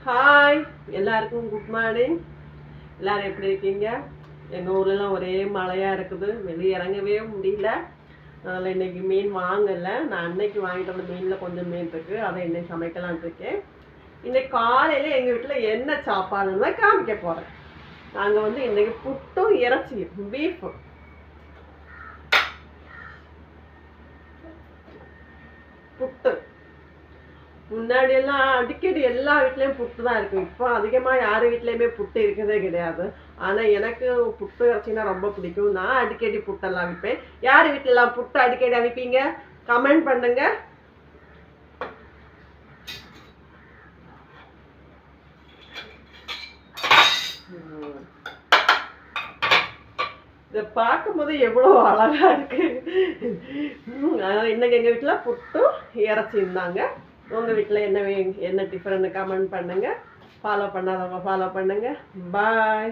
Hi எல்லாருக்கும் good morning. எல்லாரும் எப்படி இருக்கீங்க? எங்கள் ஊர்லலாம் ஒரே மழையாக இருக்குது, வெளியே இறங்கவே முடியல. அதனால் இன்றைக்கி மீன் வாங்கலை. நான் அன்னைக்கு வாங்கிட்டு வந்த மீனில் கொஞ்சம் மீன் இருக்குது, அதை இன்னைக்கு சமைக்கலான்ட்டு இருக்கேன். இன்றைக்கி காலையில் எங்கள் வீட்டில் என்ன சாப்பாடுன்னு தான் காமிக்க போகிறேன். நாங்கள் வந்து இன்றைக்கி புட்டும் இறைச்சியும் பீஃபு. புட்டு முன்னாடியெல்லாம் அடிக்கடி எல்லா வீட்லேயும் புட்டு தான் இருக்கும். இப்போ அதிகமாக யார் வீட்லேயுமே புட்டு இருக்கிறதே கிடையாது. ஆனால் எனக்கு புட்டு இறைச்சின்னா ரொம்ப பிடிக்கும். நான் அடிக்கடி புட்டெல்லாம் அவிப்பேன். யார் வீட்டிலலாம் புட்டு அடிக்கடி அவிப்பீங்க? கமெண்ட் பண்ணுங்க. இதை பார்க்கும்போது எவ்வளோ அழகா இருக்கு. அதனால் இன்னைக்கு எங்கள் வீட்டில் புட்டும் இறைச்சி இருந்தாங்க. உங்கள் வீட்டில் என்ன டிஃப்ரெண்ட் கமெண்ட் பண்ணுங்கள். ஃபாலோ பண்ணாதவங்க ஃபாலோ பண்ணுங்கள். பாய்.